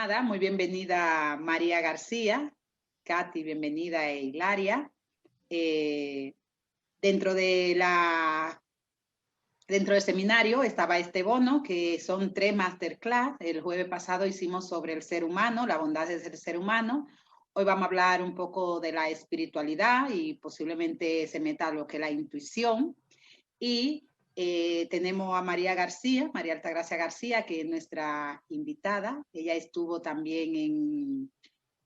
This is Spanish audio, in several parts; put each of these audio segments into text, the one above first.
nada, muy bienvenida María García, Katy, bienvenida e Hilaria. Dentro del seminario estaba este bono, que son 3 masterclass. El jueves pasado hicimos sobre el ser humano, la bondad del ser humano. Hoy vamos a hablar un poco de la espiritualidad y posiblemente se meta lo que es la intuición. Y tenemos a María García, María Altagracia García, que es nuestra invitada. Ella estuvo también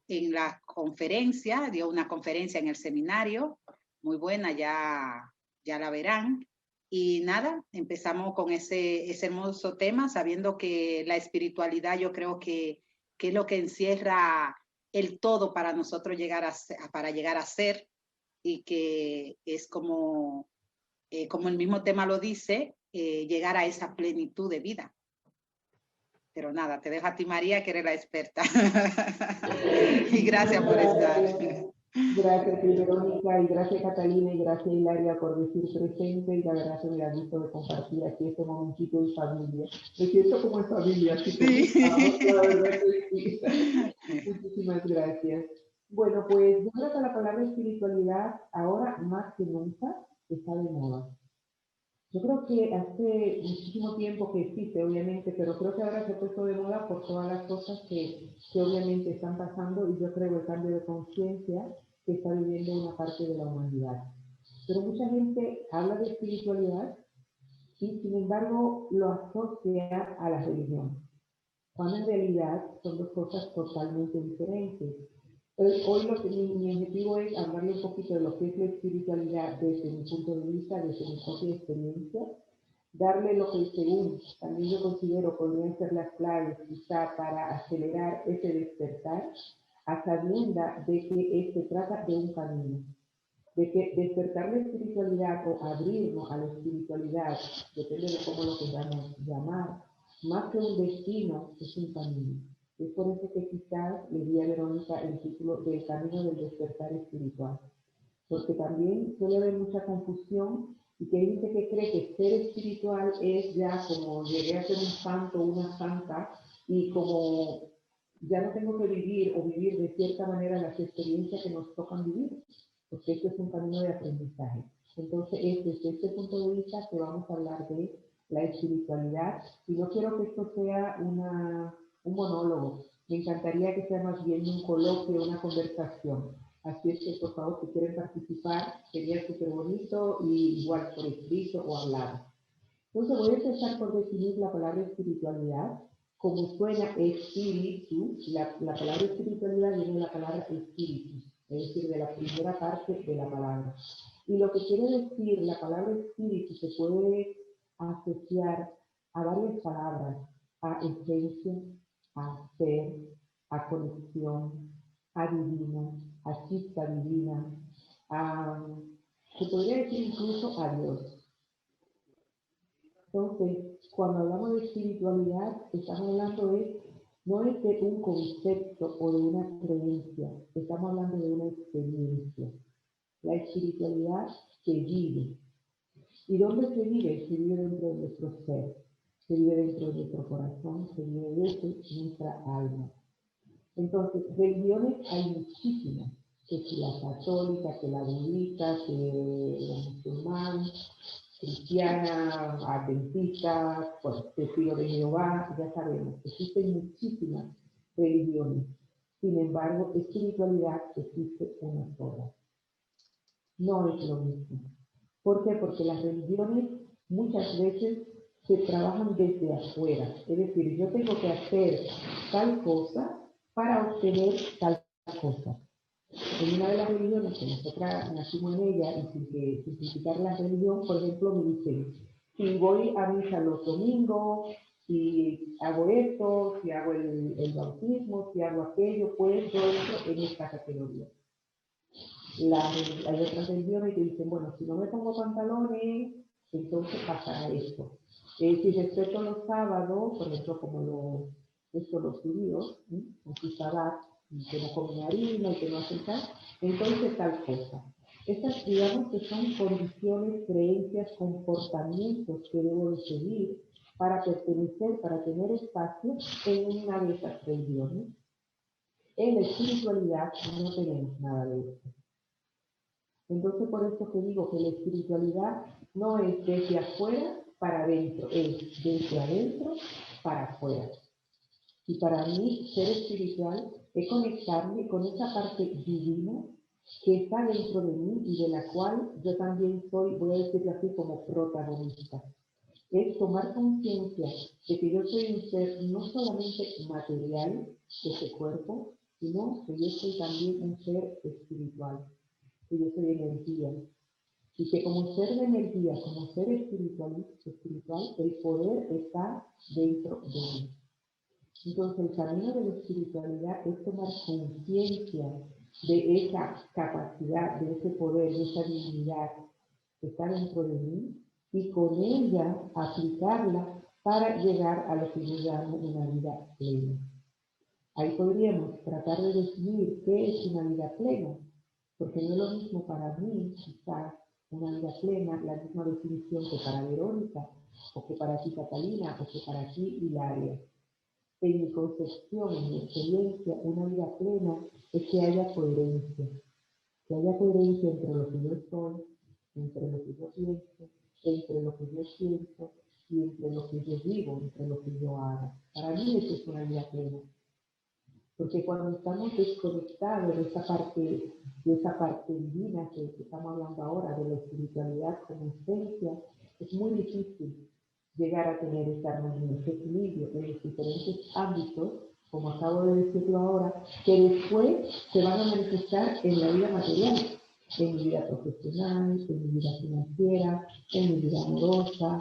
en la conferencia, dio una conferencia en el seminario, muy buena, ya la verán. Y nada, empezamos con ese hermoso tema, sabiendo que la espiritualidad yo creo que es lo que encierra el todo para nosotros llegar a ser, y que es como el mismo tema lo dice, llegar a esa plenitud de vida. Pero nada, te dejo a ti, María, que eres la experta. Y gracias por estar. Gracias, Verónica, y gracias, Catalina, y gracias, Hilaria, por decir presente, y la verdad que me da gusto de compartir aquí este momentito en familia. Me siento como en familia, así que Sí. la verdad que sí. Muchísimas gracias. Bueno, pues yo creo que la palabra espiritualidad ahora más que nunca está de moda. Yo creo que hace muchísimo tiempo que existe, obviamente, pero creo que ahora se ha puesto de moda por todas las cosas que obviamente están pasando, y yo creo el cambio de conciencia que está viviendo una parte de la humanidad. Pero mucha gente habla de espiritualidad y sin embargo lo asocia a la religión, cuando en realidad son dos cosas totalmente diferentes. Hoy lo que mi objetivo es hablarle un poquito de lo que es la espiritualidad desde mi punto de vista, desde mi propia experiencia, darle lo que según también yo considero podrían ser las claves quizá para acelerar ese despertar, a sabienda de que se trata de un camino, de que despertar la espiritualidad o abrirnos a la espiritualidad, depende de cómo lo queramos llamar, más que un destino, es un camino. Es por eso que quizás le di a Verónica el título del camino del despertar espiritual, porque también suele haber mucha confusión y que hay gente que cree que ser espiritual es ya como llegué a ser un santo o una santa, y como ya no tengo que vivir o vivir de cierta manera las experiencias que nos tocan vivir, porque esto es un camino de aprendizaje. Entonces es desde este punto de vista que vamos a hablar de la espiritualidad, y no quiero que esto sea un monólogo, me encantaría que sea más bien un coloquio, una conversación. Así es que, por favor, si quieren participar, sería súper bonito, y igual por escrito o hablado. Entonces voy a empezar por definir la palabra espiritualidad. Como suena espíritu, la palabra espiritualidad viene de la palabra espíritu, es decir, de la primera parte de la palabra. Y lo que quiere decir la palabra espíritu se puede asociar a varias palabras: a esencia, a ser, a conexión, a divina, a chispa divina, se podría decir incluso a Dios. Entonces, cuando hablamos de espiritualidad, estamos hablando no es de un concepto o de una creencia, estamos hablando de una experiencia. La espiritualidad se vive. ¿Y dónde se vive? Se vive dentro de nuestro ser, se vive dentro de nuestro corazón, se vive desde nuestra alma. Entonces, religiones hay muchísimas, que si la católica, que la budista, que la musulmana, cristiana, adventista, pues, testigo de Jehová, ya sabemos, existen muchísimas religiones. Sin embargo, espiritualidad existe una sola. No es lo mismo. ¿Por qué? Porque las religiones muchas veces se trabajan desde afuera. Es decir, yo tengo que hacer tal cosa para obtener tal cosa. En una de las religiones que nosotras nacimos en ella, y sin simplificar la religión, por ejemplo, me dicen: si voy a misa los domingos, si hago esto, si hago el bautismo, si hago aquello, pues yo entro en esta categoría. Hay otras religiones que dicen: bueno, si no me pongo pantalones, entonces pasará esto. Si respeto los sábados, por ejemplo, como los judíos, con su sabbat, que no comen harina y que no hacen tal, entonces tal cosa. Estas, digamos que son condiciones, creencias, comportamientos que debo de seguir para pertenecer, para tener espacio en una de esas religiones. En la espiritualidad no tenemos nada de esto. Entonces, por eso que digo que la espiritualidad no es desde afuera para adentro, es desde adentro para afuera. Y para mí, ser espiritual es conectarme con esa parte divina que está dentro de mí y de la cual yo también soy, voy a decirlo así, como protagonista. Es tomar conciencia de que yo soy un ser no solamente material de este cuerpo, sino que yo soy también un ser espiritual, que yo soy energía. Y que como ser de energía, como ser espiritual, el poder está dentro de mí. Entonces, el camino de la espiritualidad es tomar conciencia de esa capacidad, de ese poder, de esa divinidad que está dentro de mí y con ella aplicarla para llegar a lo que yo llamo una vida plena. Ahí podríamos tratar de definir qué es una vida plena, porque no es lo mismo para mí, quizás, una vida plena, la misma definición que para Verónica, o que para ti, Catalina, o que para ti, Hilaria. En mi concepción, en mi experiencia, una vida plena es que haya coherencia entre lo que yo soy, entre lo que yo pienso, entre lo que yo siento y entre lo que yo digo, entre lo que yo hago. Para mí eso es una vida plena. Porque cuando estamos desconectados de esa parte divina que estamos hablando ahora, de la espiritualidad como esencia, es muy difícil llegar a tener esa armonía, ese equilibrio en los diferentes ámbitos, como acabo de decirlo ahora, que después se van a manifestar en la vida material, en mi vida profesional, en mi vida financiera, en mi vida amorosa,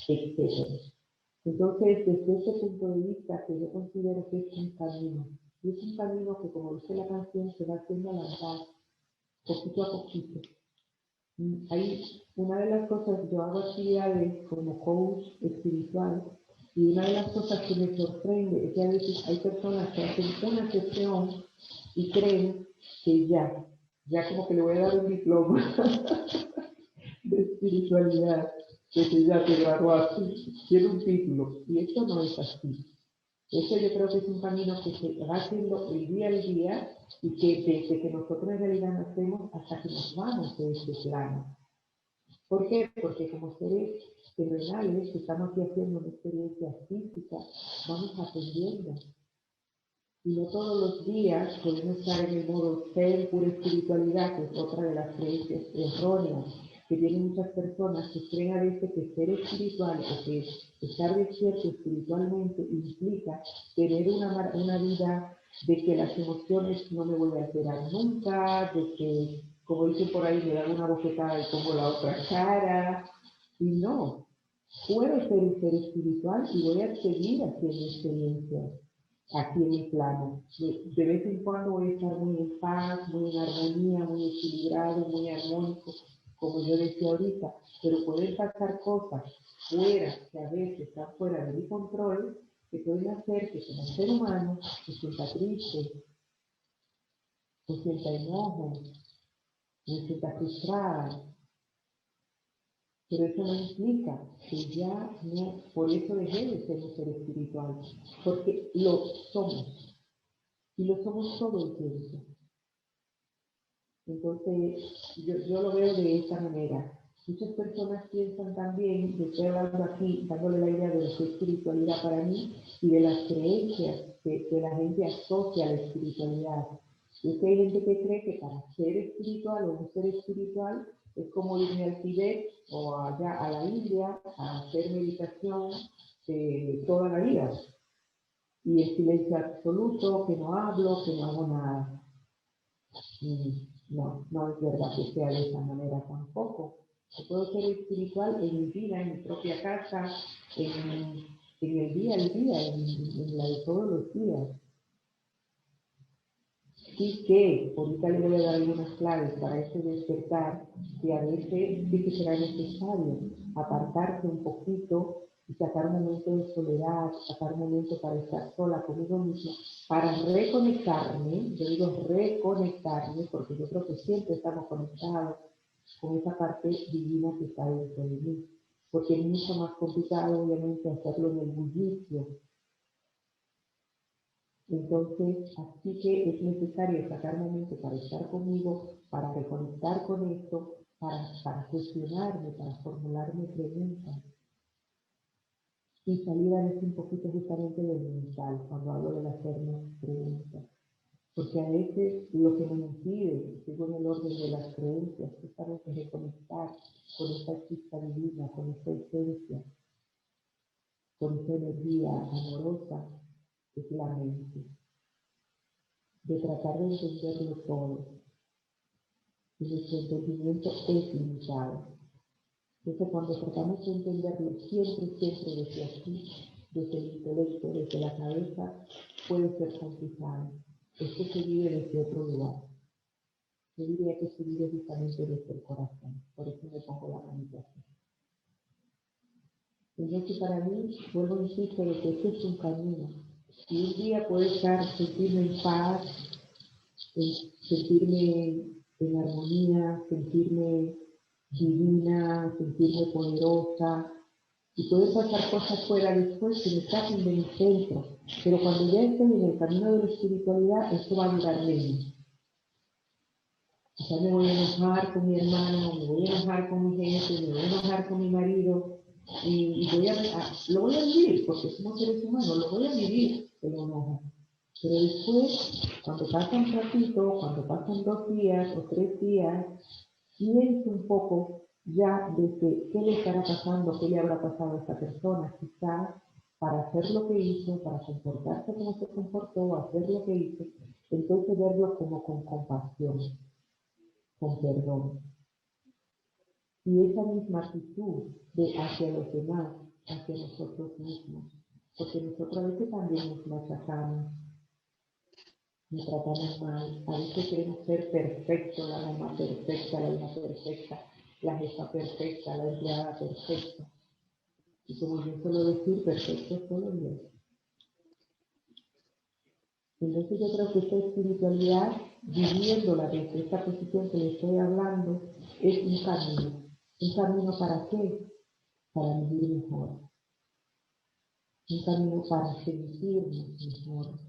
etc. Entonces, desde ese punto de vista, que yo considero que es un camino, y es un camino que, como dice la canción, se va haciendo al andar, poquito a poquito. Hay una de las cosas, yo hago actividades como coach espiritual, y una de las cosas que me sorprende es que a veces hay personas que hacen una sesión y creen que ya como que le voy a dar un diploma de espiritualidad, que ya te graduaste, tiene un título, y esto no es así. Eso yo creo que es un camino que se va haciendo el día al día y que desde que nosotros en realidad nacemos hasta que nos vamos de este plano. ¿Por qué? Porque como seres terrenales que estamos aquí haciendo una experiencia física, vamos aprendiendo. Y no todos los días podemos estar en el modo ser pura espiritualidad, que es otra de las creencias erróneas que tienen muchas personas que creen a veces que ser espiritual o que estar despierto espiritualmente implica tener una vida de que las emociones no me voy a alterar nunca, de que, como dicen por ahí, me dan una bofetada y pongo la otra cara. Y no, puedo ser un ser espiritual y voy a seguir haciendo experiencias aquí en el plano. De vez en cuando voy a estar muy en paz, muy en armonía, muy equilibrado, muy armónico, como yo decía ahorita, pero pueden pasar cosas fuera, que a veces están fuera de mi control, que pueden hacer que como ser humano me sienta triste, me sienta enojo, me sienta frustrada. Pero eso no implica que ya no, por eso dejé de ser un ser espiritual, porque lo somos, y lo somos todo el tiempo. Entonces, yo lo veo de esa manera. Muchas personas piensan también, yo estoy hablando aquí, dándole la idea de lo que es espiritualidad para mí y de las creencias que la gente asocia a la espiritualidad. Y es que hay gente que cree que para ser espiritual o un ser espiritual es como irme al Tibet o allá a la India a hacer meditación toda la vida. Y en silencio absoluto, que no hablo, que no hago nada. No es verdad que sea de esa manera tampoco. Yo puedo ser espiritual en mi vida, en mi propia casa, en el día al día, en la de todos los días. Sí que, ahorita le voy a dar algunas claves para ese despertar, que a veces sí que será necesario apartarse un poquito y sacar un momento de soledad, sacar un momento para estar sola conmigo misma, para reconectarme, yo digo reconectarme, porque yo creo que siempre estamos conectados con esa parte divina que está dentro de mí. porque es mucho más complicado, obviamente, hacerlo en el bullicio. Entonces, así que es necesario sacar momentos para estar conmigo, para reconectar con esto, para cuestionarme, para formularme preguntas y salir a veces un poquito justamente del mental cuando hablo de hacernos preguntas. Porque a veces lo que me impide, según el orden de las creencias, justamente reconectar con esta chispa divina, con esta esencia, con esta energía amorosa, es la mente. De tratar de entenderlo todo. Y nuestro entendimiento es limitado. Entonces, cuando tratamos de entenderlo siempre desde aquí, desde el intelecto, desde la cabeza, puede ser complicado. Esto se vive desde otro lugar. Yo diría que se vive justamente desde el corazón. Por eso me pongo la meditación. Entonces, para mí, vuelvo a insisto de que este es un camino. Y un día puedo sentirme en paz, sentirme en armonía, sentirme divina, sentirme poderosa, y pueden pasar cosas fuera después que me saquen de mi centro, pero cuando ya estoy en el camino de la espiritualidad, esto va a durar menos. Quizás me voy a enojar con mi hermano, me voy a enojar con mi gente, me voy a enojar con mi marido, y lo voy a vivir, porque somos seres humanos, lo voy a vivir el enojo. Pero después, cuando pasa un ratito, cuando pasan 2 días o 3 días, pienso un poco ya desde qué le estará pasando, qué le habrá pasado a esta persona, quizás para hacer lo que hizo, para comportarse como se comportó, hacer lo que hizo, entonces verlo como con compasión, con perdón. Y esa misma actitud de hacia los demás, hacia nosotros mismos, porque nosotros a veces también nos machacamos, nos tratamos mal, a veces queremos ser perfectos, la mamá perfecta, la hija perfecta, la jefa perfecta, la empleada perfecta. Y como yo suelo decir, perfecto es solo Dios. Entonces yo creo que esta espiritualidad, viviéndola desde esta posición que le estoy hablando, es un camino. ¿Un camino para qué? Para vivir mejor. Un camino para sentirnos mejor.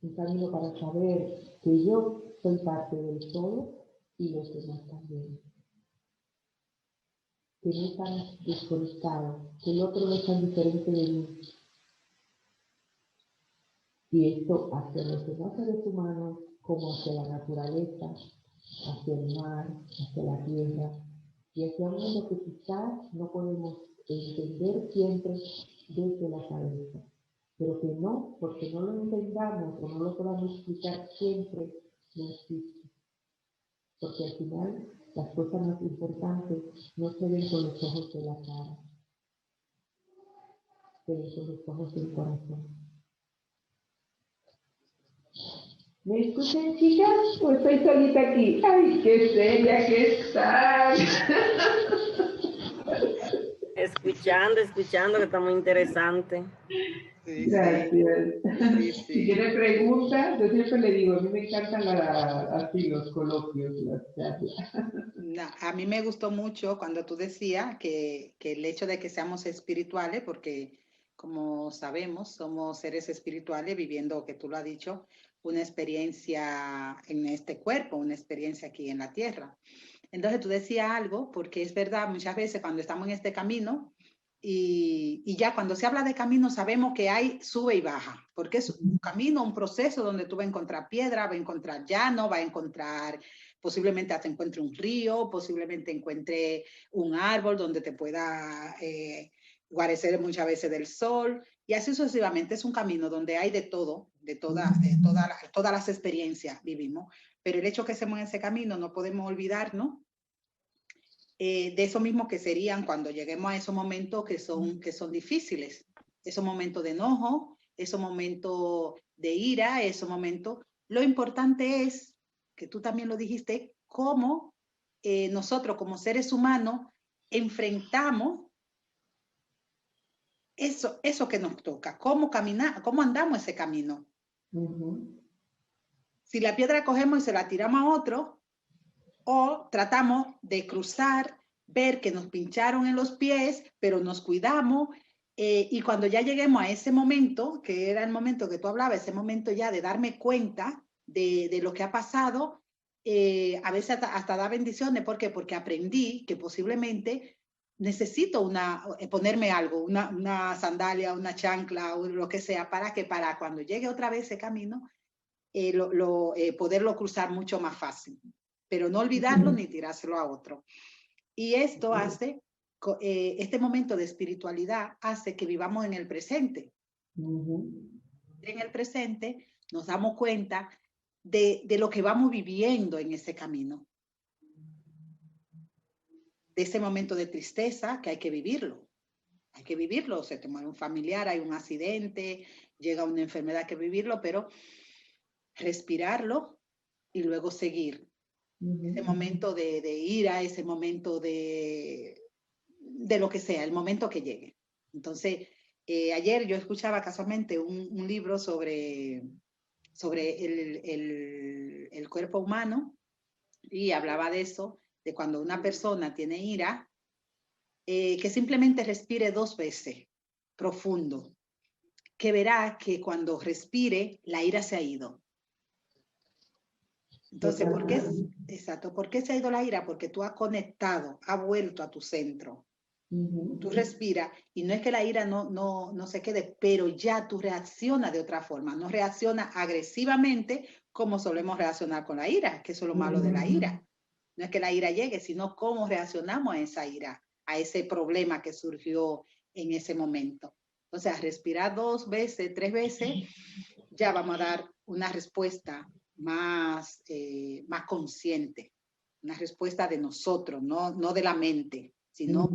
Un camino para saber que yo soy parte del todo y los demás también. Que no están desconectados, que el otro no es tan diferente de mí. Y esto hacia los demás seres humanos, como hacia la naturaleza, hacia el mar, hacia la tierra, y hacia un mundo que quizás no podemos entender siempre desde la cabeza. Pero que no, porque no lo entendamos o no lo podamos explicar siempre, no existe. Porque al final las cosas más importantes no se ven con los ojos de la cara, se ven con los ojos del corazón. ¿Me escuchan, chicas? ¿O estoy solita aquí? ¡Ay, qué seria que están! Escuchando, que está muy interesante. Sí, Gracias. sí. Si tiene preguntas, yo siempre le digo, a mí me encantan así los coloquios, las charlas. No, a mí me gustó mucho cuando tú decías que el hecho de que seamos espirituales, porque como sabemos, somos seres espirituales viviendo, que tú lo has dicho, una experiencia en este cuerpo, una experiencia aquí en la tierra. Entonces tú decías algo, porque es verdad, muchas veces cuando estamos en este camino, y ya cuando se habla de camino sabemos que hay sube y baja, porque es un camino, un proceso donde tú vas a encontrar piedra, vas a encontrar llano, vas a encontrar, posiblemente hasta encuentre un río, posiblemente encuentre un árbol donde te pueda guarecer muchas veces del sol, y así sucesivamente. Es un camino donde hay de todo, de todas las experiencias vivimos, pero el hecho que estemos en ese camino no podemos olvidarnos de eso mismo que serían cuando lleguemos a esos momentos que son difíciles, esos momentos de enojo, esos momentos de ira, esos momentos. Lo importante es, que tú también lo dijiste, cómo nosotros como seres humanos enfrentamos eso que nos toca, cómo caminar, cómo andamos ese camino. Si la piedra cogemos y se la tiramos a otro, o tratamos de cruzar, ver que nos pincharon en los pies, pero nos cuidamos. Y cuando ya lleguemos a ese momento, que era el momento que tú hablabas, ese momento ya de darme cuenta de lo que ha pasado, a veces hasta da bendiciones. ¿Por qué? Porque aprendí que posiblemente necesito ponerme algo, una sandalia, una chancla o lo que sea, para cuando llegue otra vez ese camino, poderlo cruzar mucho más fácil. Pero no olvidarlo ni tirárselo a otro. Y esto hace, este momento de espiritualidad hace que vivamos en el presente. En el presente nos damos cuenta de lo que vamos viviendo en ese camino. De ese momento de tristeza que hay que vivirlo. Hay que vivirlo. Se te muere un familiar, hay un accidente, llega una enfermedad, hay que vivirlo, pero respirarlo y luego seguir. Ese momento de ira, ese momento de lo que sea, el momento que llegue. Entonces, ayer yo escuchaba casualmente un libro sobre el cuerpo humano y hablaba de eso, de cuando una persona tiene ira, que simplemente respire 2 veces profundo, que verá que cuando respire, la ira se ha ido. Entonces, ¿por qué se ha ido la ira? Porque tú has conectado, has vuelto a tu centro. Tú respiras y no es que la ira no se quede, pero ya tú reaccionas de otra forma. No reaccionas agresivamente como solemos reaccionar con la ira, que eso es lo malo de la ira. No es que la ira llegue, sino cómo reaccionamos a esa ira, a ese problema que surgió en ese momento. Entonces, a respirar 2 veces, 3 veces, ya vamos a dar una respuesta más consciente, una respuesta de nosotros, no de la mente, sino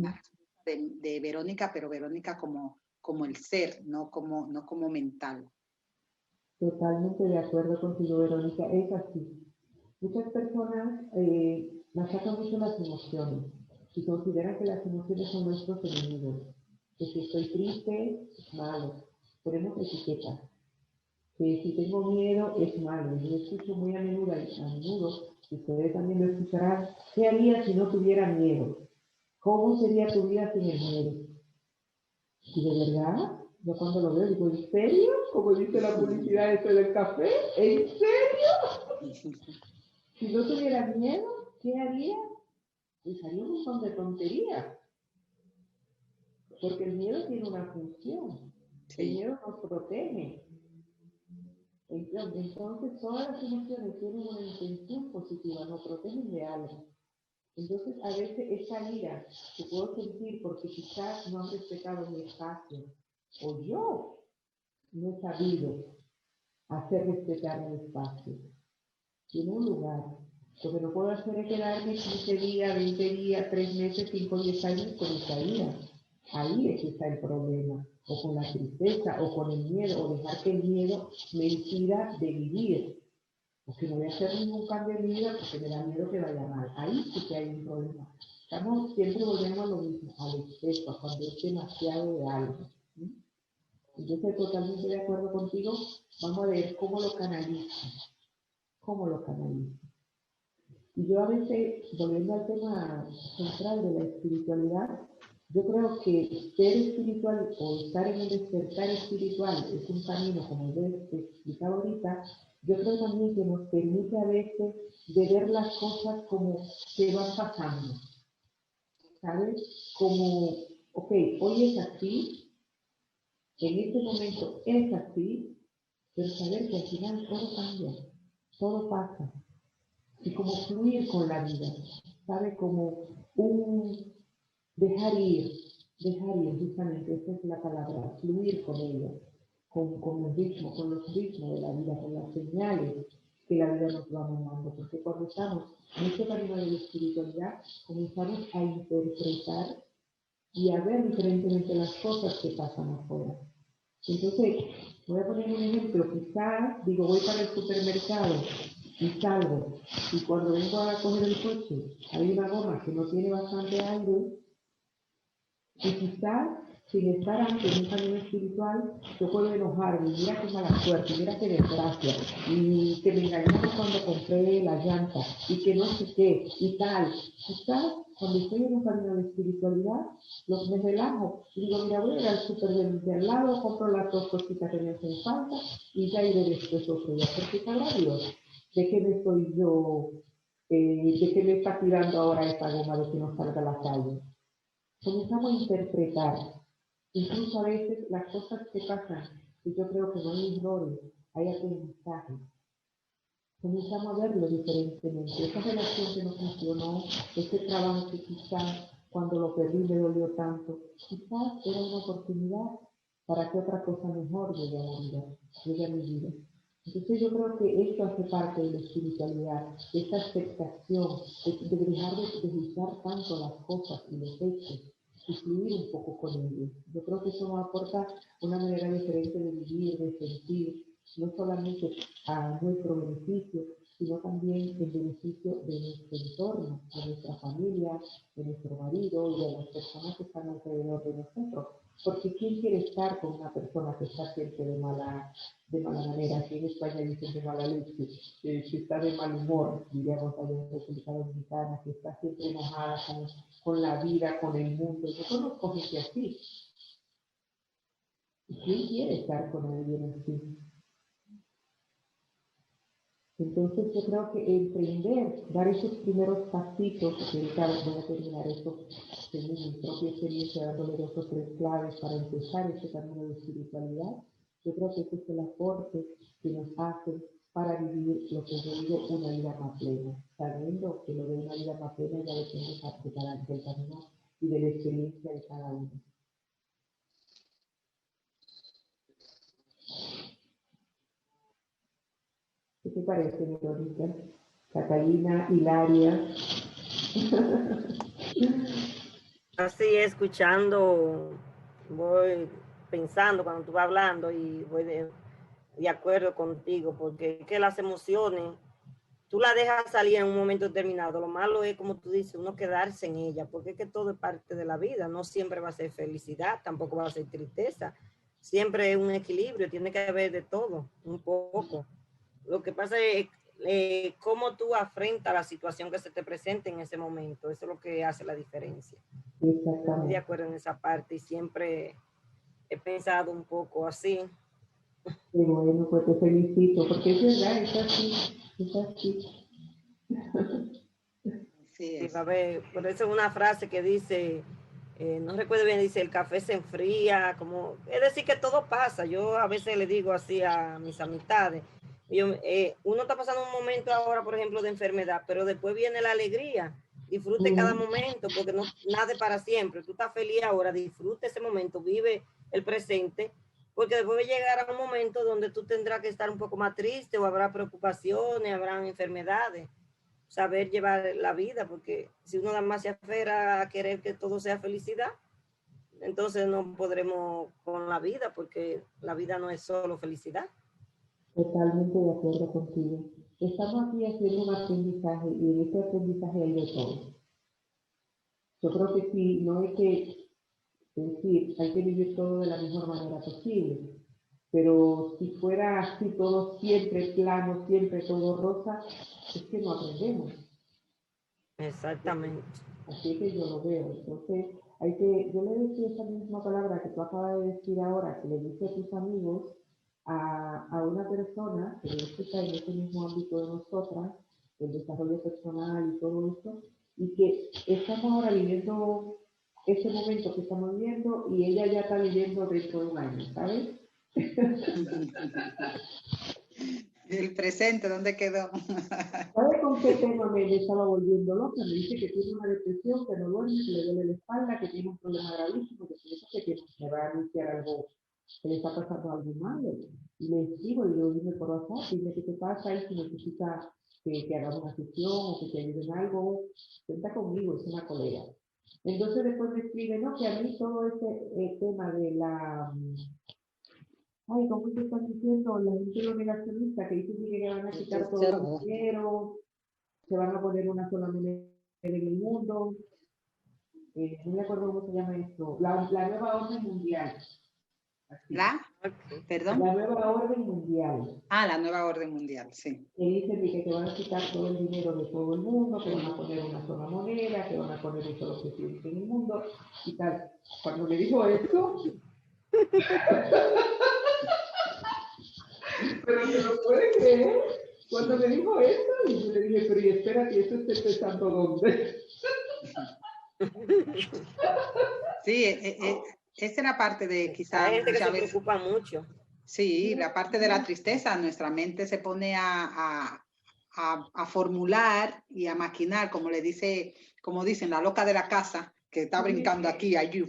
de Verónica, pero Verónica como el ser, no como mental. Totalmente de acuerdo contigo, Verónica, es así. Muchas personas machacan mucho las emociones y consideran que las emociones son nuestros enemigos. Que si estoy triste, es malo. Ponemos etiquetas. Que si tengo miedo, es malo. Yo escucho muy a menudo, y ustedes también lo escucharán, ¿qué harías si no tuviera miedo? ¿Cómo sería tu vida sin el miedo? Y de verdad, yo cuando lo veo digo, ¿en serio? Como dice la publicidad de del café, ¿en serio? Si no tuviera miedo, ¿qué haría? Pues haría un montón de tonterías. Porque el miedo tiene una función. El miedo nos protege. Entonces, todas las emociones tienen una intención positiva, nos protegen de algo. Entonces, a veces esa ira que puedo sentir porque quizás no han respetado mi espacio, o yo no he sabido hacer respetar mi espacio. Tiene un lugar. Lo que no puedo hacer es quedarme 15 días, 20 días, 3 meses, 5, 10 años con esa ira. Ahí es que está el problema. O con la tristeza, o con el miedo, o dejar que el miedo me impida de vivir. Porque no voy a hacer ningún cambio en mi vida porque me da miedo que vaya mal. Ahí sí que hay un problema. Siempre volvemos a lo mismo, al exceso, cuando es demasiado de algo. Y yo estoy totalmente de acuerdo contigo. Vamos a ver cómo lo canalizo. ¿Cómo lo canalizo? Y yo a veces, volviendo al tema central de la espiritualidad, yo creo que ser espiritual o estar en un despertar espiritual es un camino, como yo he explicado ahorita. Yo creo también que nos permite a veces de ver las cosas como que van pasando, ¿sabes? Como, ok, hoy es así, en este momento es así, pero saber que al final todo cambia, todo pasa. Y como fluir con la vida, ¿sabes? Como un dejar ir, justamente, esa es la palabra, fluir con ella, con el ritmo, con los ritmos de la vida, con las señales que la vida nos va mandando. Porque cuando estamos en este camino de la espiritualidad, comenzamos a interpretar y a ver diferentemente las cosas que pasan afuera. Entonces, voy a poner un ejemplo. Quizás, digo, voy para el supermercado y salgo, y cuando vengo a coger el coche, hay una goma que no tiene bastante aire, y quizás, sin estar antes en un camino espiritual, yo puedo enojarme, mira qué mala suerte, mira qué desgracia, y que me engañaron cuando compré la llanta, y que no sé qué, y tal. Quizás cuando estoy en un camino de espiritualidad, me relajo. Y digo, mira, voy a ir al súper de al lado, compro las dos cositas que me hacen falta y ya iré después otro día. Porque sabrá Dios de qué me estoy yo, de qué me está tirando ahora esta goma de que no salga a la calle. Comenzamos a interpretar, incluso a veces las cosas que pasan, y yo creo que no hay errores, hay aprendizaje. Comenzamos a verlo diferentemente. Esa relación que no funcionó, ese trabajo que quizás cuando lo perdí me dolió tanto, quizás era una oportunidad para que otra cosa mejor llegue a mi vida. Entonces yo creo que esto hace parte de la espiritualidad, esta aceptación, de dejar de juzgar tanto las cosas y los hechos y fluir un poco con ellos. Yo creo que eso nos aporta una manera diferente de vivir, de sentir, no solamente a nuestro beneficio, sino también en beneficio de nuestro entorno, de nuestra familia, de nuestro marido y de las personas que están alrededor de nosotros. Porque ¿quién quiere estar con una persona que está siempre de mala manera? Aquí en España dicen de mala leche, que está de mal humor, diríamos allá en República Dominicana, que está siempre enojada con la vida, con el mundo. Yo conozco gente así. ¿Y quién quiere estar con alguien así? Entonces yo creo que emprender, dar esos primeros pasitos, que ahorita voy a terminar esto, según mi propia experiencia, dándole 2 o 3 claves para empezar este camino de espiritualidad, yo creo que ese es el aporte que nos hace para vivir lo que yo digo, una vida más plena, sabiendo que lo de una vida más plena ya depende del camino y de la experiencia de cada uno. ¿Qué te parece, Verónica? Catalina, Hilaria. Así escuchando, voy pensando cuando tú vas hablando y voy de acuerdo contigo, porque es que las emociones, tú las dejas salir en un momento determinado. Lo malo es, como tú dices, uno quedarse en ella, porque es que todo es parte de la vida. No siempre va a ser felicidad, tampoco va a ser tristeza. Siempre es un equilibrio, tiene que haber de todo, un poco. Lo que pasa es cómo tú afrentas la situación que se te presente en ese momento. Eso es lo que hace la diferencia. Estoy de acuerdo en esa parte y siempre he pensado un poco así. Qué bueno, pues te felicito, porque es verdad, es así, es así. Sí, es. A ver, por eso es una frase que dice, no recuerdo bien, dice, el café se enfría, como, es decir, que todo pasa. Yo a veces le digo así a mis amistades, uno está pasando un momento ahora, por ejemplo, de enfermedad, pero después viene la alegría. Disfrute cada momento, porque no, nada es para siempre. Tú estás feliz ahora, disfrute ese momento, vive el presente, porque después va a llegar a un momento donde tú tendrás que estar un poco más triste o habrá preocupaciones, habrán enfermedades. Saber llevar la vida, porque si uno nada más se aferra a querer que todo sea felicidad, entonces no podremos con la vida, porque la vida no es solo felicidad. Totalmente de acuerdo contigo. Estamos aquí haciendo un aprendizaje y en este aprendizaje hay de todo. Yo creo que sí, no hay que decir, hay que vivir todo de la mejor manera posible, pero si fuera así todo siempre plano, siempre todo rosa, es que no aprendemos. Exactamente. Así que yo lo veo. Entonces, yo le decía esa misma palabra que tú acabas de decir ahora, que le dices a tus amigos, a una persona que está en ese mismo ámbito de nosotras, el desarrollo personal y todo esto, y que estamos ahora viviendo ese momento que estamos viviendo y ella ya está viviendo dentro de un año, ¿sabes? El presente, ¿dónde quedó? ¿Sabe con qué tema me estaba volviendo loca? Me dice que tiene una depresión, que no duerme, que le duele la espalda, que tiene un problema gravísimo, que piensa que me va a anunciar algo, que le está pasando algo malo. Y le escribo y le digo, dime por WhatsApp, dime qué te pasa y si necesitas que hagamos una sesión o que te ayude en algo, cuenta conmigo, es una colega. Entonces después me escribe, no, que a mí todo ese tema de la... Ay, ¿cómo te están diciendo? La gente lo negacionista, que dicen que van a quitar todo el dinero, se van a poner una sola moneda en el mundo, no me acuerdo cómo se llama esto, la nueva orden mundial. Así. Perdón. La nueva orden mundial. La nueva orden mundial, sí. Que dicen que van a quitar todo el dinero de todo el mundo, que van a poner una sola moneda, que van a poner un solo presidente en el mundo y tal. Cuando me dijo esto, pero se lo puede creer. Cuando me dijo esto, y yo le dije, pero y espera que esto esté empezando dónde. Sí, esa es la parte de quizás. Hay gente que se preocupa mucho. Sí, la parte de la tristeza, nuestra mente se pone a formular y a maquinar, como dicen, la loca de la casa, que está brincando aquí, allí,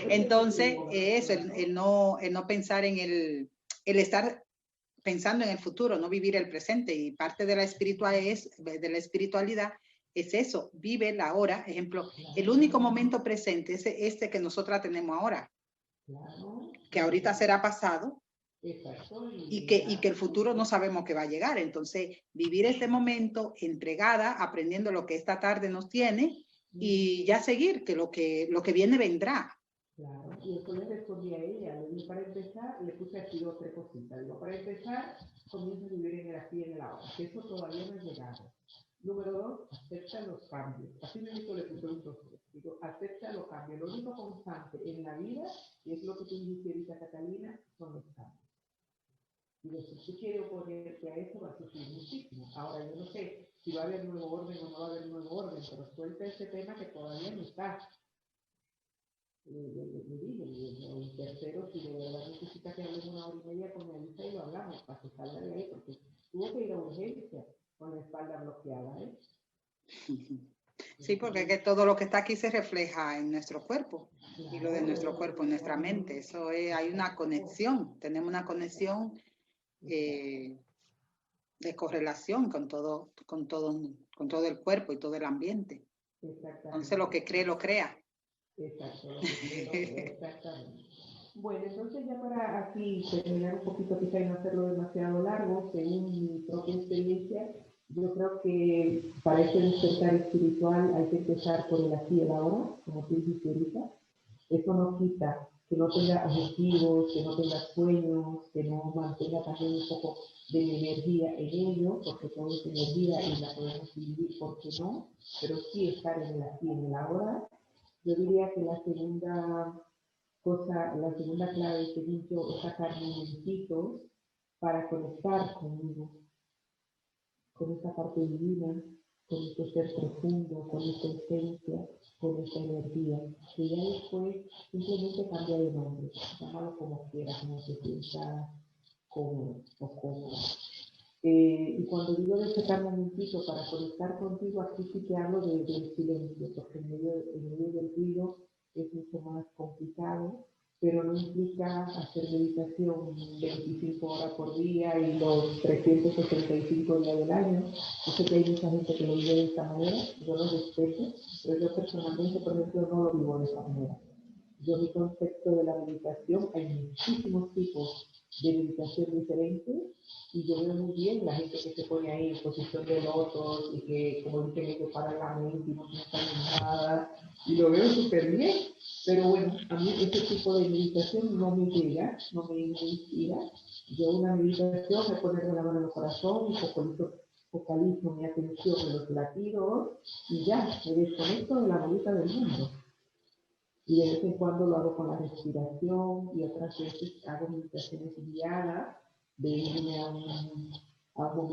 Entonces, eso, el no pensar en el estar pensando en el futuro, no vivir el presente, y parte de la espiritualidad es eso, vive la hora. Ejemplo, el único momento presente es este que nosotras tenemos ahora, que ahorita será pasado, y que el futuro no sabemos que va a llegar. Entonces, vivir este momento entregada, aprendiendo lo que esta tarde nos tiene, y ya seguir, que lo que viene vendrá. Claro, y después le respondí a ella, le dije para empezar, le puse aquí dos, tres cositas. Digo, para empezar, comienza a vivir en el aquí y en el ahora, que eso todavía no ha llegado. Número 2, acepta los cambios. Así me dijo, le puse un dos. Digo, acepta los cambios. Lo único constante en la vida, y es lo que tú dijiste ahorita, Catalina, son los cambios. Digo, si tú quieres oponerte a eso, va a sufrir muchísimo. Ahora, yo no sé si va a haber nuevo orden o no va a haber nuevo orden, pero suelta ese tema que todavía no está. El tercero, si de verdad necesita que hablemos una hora y media con Elisa y lo hablamos para que salga de ahí, porque tuvo que ir a urgencia con la espalda bloqueada, ¿eh? Sí, porque que todo lo que está aquí se refleja en nuestro cuerpo, y lo de nuestro cuerpo en nuestra mente. Eso es, hay una conexión, tenemos una conexión de correlación con todo el cuerpo y todo el ambiente. Entonces lo que cree, lo crea. Exactamente. Bueno, entonces ya para aquí terminar un poquito quizá y no hacerlo demasiado largo, según mi propia experiencia, yo creo que para este despertar espiritual hay que empezar por el aquí y el ahora, como tú dijiste ahorita. Eso no quita que no tenga objetivos, que no tenga sueños, que no mantenga también un poco de energía en ello, porque todo es energía y la podemos dividir, ¿por qué no? Pero sí estar en el aquí y en el ahora. Yo diría que la segunda clave, según yo, es sacar momentitos para conectar conmigo, con esta parte divina, con este ser profundo, con esta esencia, con esta energía, que ya después simplemente cambia de nombre, llámalo como quieras, como te sientas cómodo o cómoda. Y cuando digo de sacar momentito para conectar contigo, aquí sí que hablo del silencio, porque en medio del ruido es mucho más complicado, pero no implica hacer meditación 25 horas por día y los 365 días del año. Yo sé que hay mucha gente que lo vive de esta manera, yo lo respeto, pero yo personalmente, por ejemplo, no lo vivo de esa manera. Yo mi concepto de la meditación, hay muchísimos tipos de meditación diferentes, y yo veo muy bien la gente que se pone ahí en posición de lotos y que, como dicen ellos, para la mente y no piensan en nada, y lo veo súper bien, pero bueno, a mí ese tipo de meditación no me llega, no me inspira. Yo una meditación me poner la mano en el corazón y focalizo mi atención en los latidos y ya, me desconecto de la bolita del mundo. Y de vez en cuando lo hago con la respiración, y otras veces hago meditaciones guiadas de irme a un momento. Por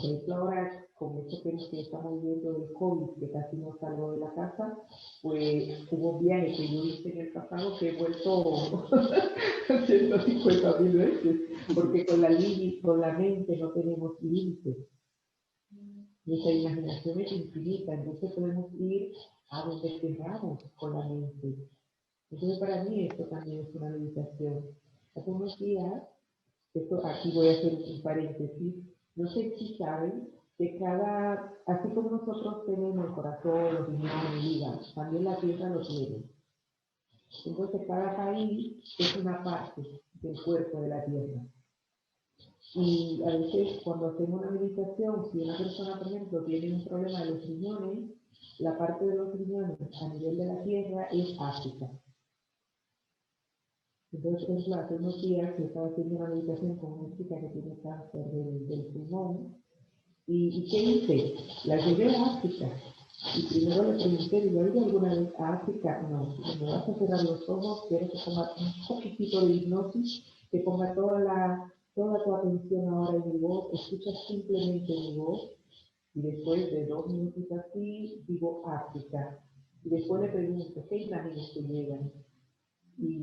ejemplo, ahora con esto que estamos viendo del COVID, que casi no salgo de la casa, pues hubo un viaje que yo hice en el pasado que he vuelto 150,000 veces, porque con la mente no tenemos límites. Nuestra imaginación es infinita, entonces podemos ir a donde queramos con la mente. Entonces, para mí esto también es una meditación. Hace unos días, aquí voy a hacer un paréntesis, no sé si saben que así como nosotros tenemos el corazón, los riñones, el hígado, también la tierra lo tiene. Entonces, cada país es una parte del cuerpo de la tierra. Y a veces, cuando hacemos una meditación, si una persona, por ejemplo, tiene un problema de los riñones, la parte de los riñones a nivel de la tierra es África. Entonces, hace unos días yo estaba haciendo una meditación con una chica que tiene cáncer del pulmón. ¿Y qué hice? La llevé a África. Y primero le pregunté, ¿yo he ido alguna vez a África? No, si me vas a cerrar los ojos, quiero que ponga un poquitito de hipnosis, que ponga toda tu atención ahora en mi voz, escucha simplemente mi voz, y después de 2 minutos así, digo África. Y después le pregunto, ¿qué imágenes te llegan? Y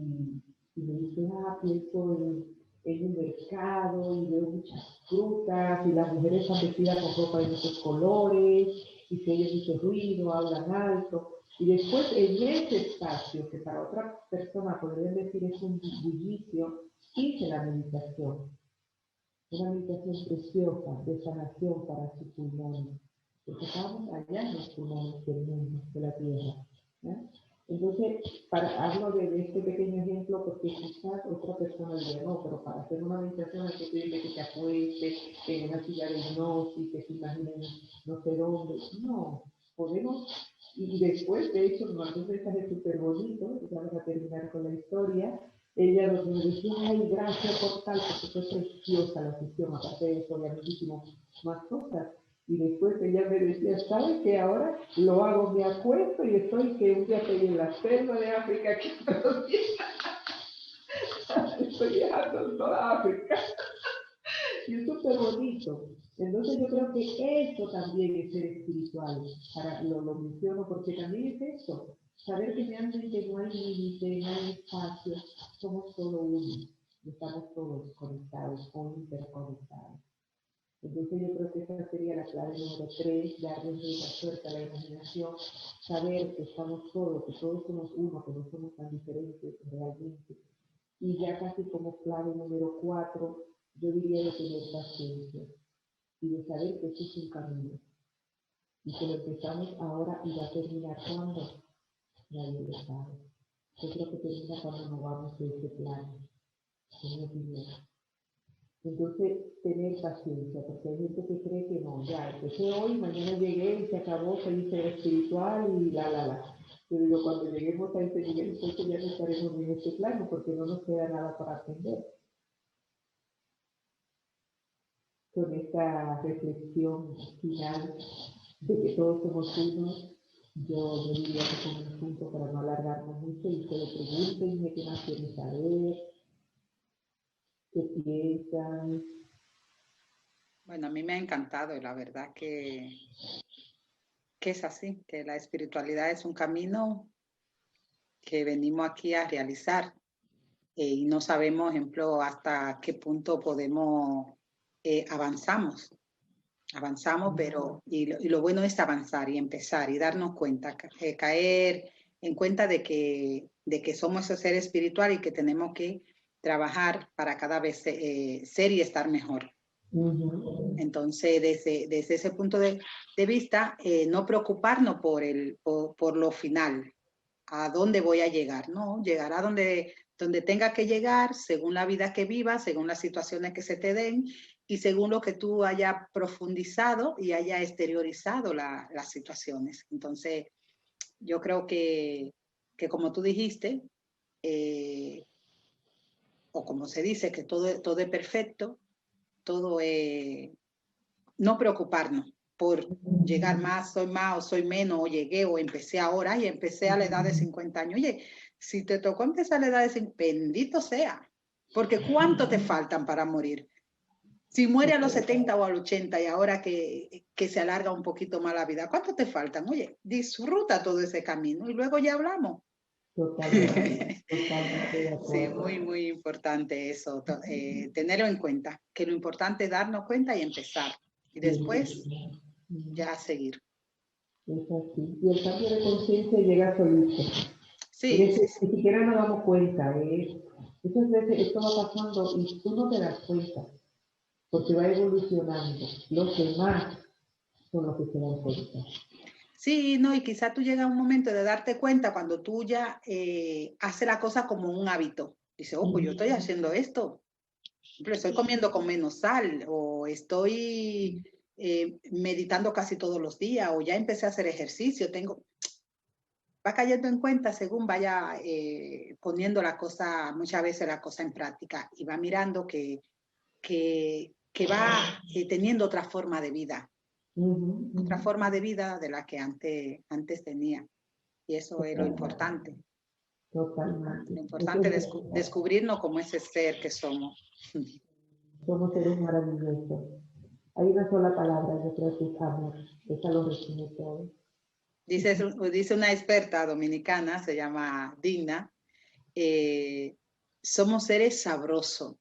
me dice, pienso en un mercado y veo muchas frutas y las mujeres están vestidas con ropa de muchos colores y si ellos dicen ruido, hablan alto. Y después en ese espacio, que para otra persona podría decir es un bullicio, hice la meditación. Una meditación preciosa de sanación para sus pulmones. Porque estamos allá en los pulmones del mundo, de la tierra. ¿Eh? Entonces, hablo de este pequeño ejemplo porque quizás otra persona diría, no, pero para hacer una meditación hay que pedirle que te acueste en una silla de hipnosis, que se imaginen no sé dónde. No, podemos, y después, de hecho, nos mandó un mensaje súper bonito, ya vamos a terminar con la historia. Ella nos decía, ay, gracias por tal, porque fue preciosa la sesión, aparte de eso, había muchísimas más cosas. Y después ella me decía, ¿sabes qué? Ahora lo hago, me acuesto y estoy que un día estoy en la selva de África, que otro día estoy viajando en toda África. Y es súper bonito. Entonces yo creo que eso también es ser espiritual. Para, lo menciono porque también es eso. Saber que realmente no hay límite, no hay espacio. Somos solo uno. Estamos todos conectados o interconectados. Entonces yo creo que esa sería la clave número 3, darle mucha suerte a la imaginación, saber que estamos todos, que todos somos uno, que no somos tan diferentes realmente. Y ya casi como clave número 4, yo diría de tener paciencia y de saber que este es un camino y que lo empezamos ahora y va a terminar cuando nadie lo sabe. Yo creo que termina cuando nos vamos de este plano, en mi opinión. Entonces, tener paciencia, porque hay gente que cree que no, ya empecé hoy, mañana llegué y se acabó, se hice espiritual y la. Yo digo, cuando lleguemos a ese nivel, entonces ya no estaremos en este plano, porque no nos queda nada para aprender. Con esta reflexión final de que todos somos uno, yo diría que como un punto para no alargarnos mucho y que le pregunten qué más quieren saber, qué piensan. Bueno, a mí me ha encantado y la verdad que es así, que la espiritualidad es un camino que venimos aquí a realizar y no sabemos, ejemplo, hasta qué punto podemos, avanzamos, pero y lo bueno es avanzar y empezar y darnos cuenta, caer en cuenta de que somos ese ser espiritual y que tenemos que trabajar para cada vez ser y estar mejor. Entonces, desde ese punto de vista, no preocuparnos por lo final, a dónde voy a llegar, no, llegar a donde tenga que llegar, según la vida que vivas, según las situaciones que se te den y según lo que tú hayas profundizado y hayas exteriorizado las situaciones. Entonces, yo creo que como tú dijiste, o como se dice, que todo es perfecto, todo es no preocuparnos por llegar más o soy menos, o llegué, o empecé ahora, y empecé a la edad de 50 años. Oye, si te tocó empezar a la edad de 50, bendito sea, porque ¿cuánto te faltan para morir? Si muere a los 70 o a los 80 y ahora que se alarga un poquito más la vida, ¿cuánto te faltan? Oye, disfruta todo ese camino y luego ya hablamos. Totalmente. Sí, muy, muy importante eso, tenerlo en cuenta, que lo importante es darnos cuenta y empezar. Y después ya a seguir. Es así. Y el cambio de conciencia llega solito. Sí, Es decir, ni siquiera nos damos cuenta. Muchas veces esto va pasando y tú no te das cuenta, porque va evolucionando. Los demás son los que se dan cuenta. Sí, no, y quizá tú llegas a un momento de darte cuenta cuando tú ya haces la cosa como un hábito. Dices, oh, pues yo estoy haciendo esto. Estoy comiendo con menos sal o estoy meditando casi todos los días o ya empecé a hacer ejercicio. va cayendo en cuenta según vaya poniendo la cosa, muchas veces la cosa en práctica, y va mirando que va teniendo otra forma de vida, otra forma de vida de la que antes tenía. Y eso es lo importante. Totalmente. Lo importante es descubrirnos como ese ser que somos. Somos seres maravillosos. Hay una sola palabra, yo creo que es amor. Esa lo resume todo. Dice una experta dominicana, se llama Digna, somos seres sabrosos.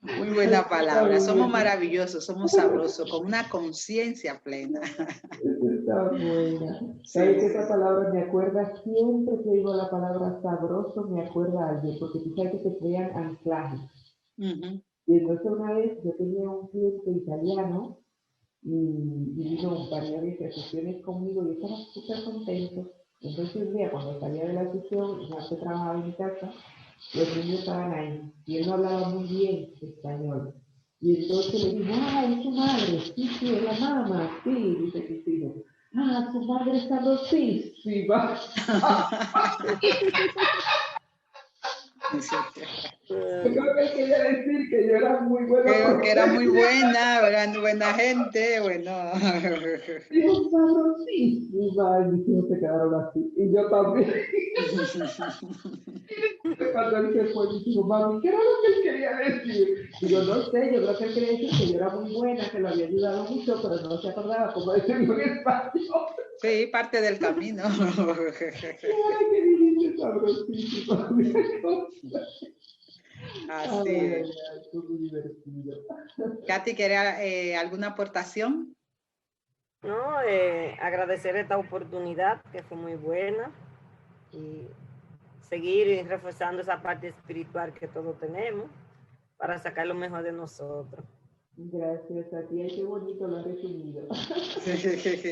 Muy buena palabra. Somos maravillosos, somos sabrosos, con una conciencia plena. Está buena. ¿Sabes que esa palabra me acuerda? Siempre que digo la palabra sabroso, me acuerda a alguien, porque tú sabes que se crean anclajes. Y entonces una vez yo tenía un cliente italiano y vino varias sesiones conmigo y estaba súper contento. Entonces un día cuando salía de la sesión, ya se trabajaba en mi casa, los niños estaban ahí y él no hablaba muy bien español. Y entonces le dijo, es su madre, sí, es la mamá, sí, dice Cristina. Su madre está sabrosísima. Yo creo que quería decir que yo era muy buena. Creo que era muy buena, eran buena gente, bueno. Dios, sabrosísima. Y mis hijos se quedaron así. Y yo también. Cuando él se fue, dijo, mami, ¿qué era lo que él quería decir? Y yo no sé, yo creo que él quería decir que yo era muy buena, que lo había ayudado mucho, pero no se acordaba cómo decirlo en español. Sí, parte del camino. Ay, qué dijiste sabrosísima. Así es. Muy divertido. Katy, ¿quiere alguna aportación? No, agradecer esta oportunidad que fue muy buena y seguir reforzando esa parte espiritual que todos tenemos para sacar lo mejor de nosotros. Gracias a ti, ay, qué bonito lo has resumido.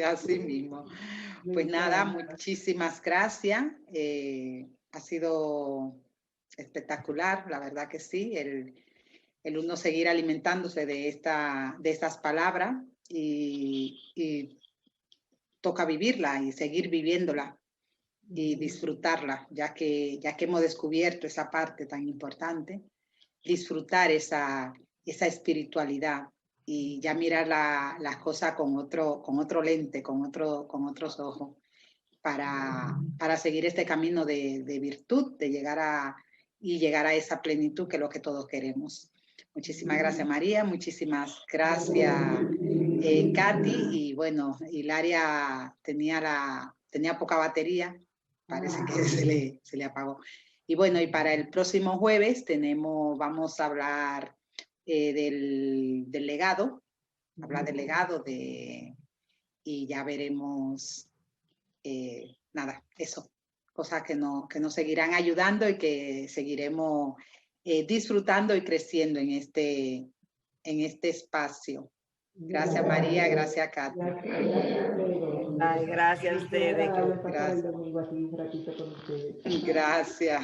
Así mismo. Pues nada, muchísimas gracias. Ha sido espectacular, la verdad que sí, el uno seguir alimentándose de estas palabras y toca vivirla y seguir viviéndola y disfrutarla, ya que hemos descubierto esa parte tan importante, disfrutar esa espiritualidad y ya mirar las cosas con otro lente, con otros ojos, para seguir este camino de virtud, de llegar a esa plenitud que es lo que todos queremos. Muchísimas gracias, María. Muchísimas gracias, Katy. Y bueno, Hilaria tenía poca batería. Parece que se le apagó. Y bueno, y para el próximo jueves vamos a hablar del legado. Hablar del legado y ya veremos, nada, eso. Cosas que nos seguirán ayudando y que seguiremos disfrutando y creciendo en este espacio. Gracias, María. Gracias, Katy. Ay, gracias a ustedes. Gracias. Gracias.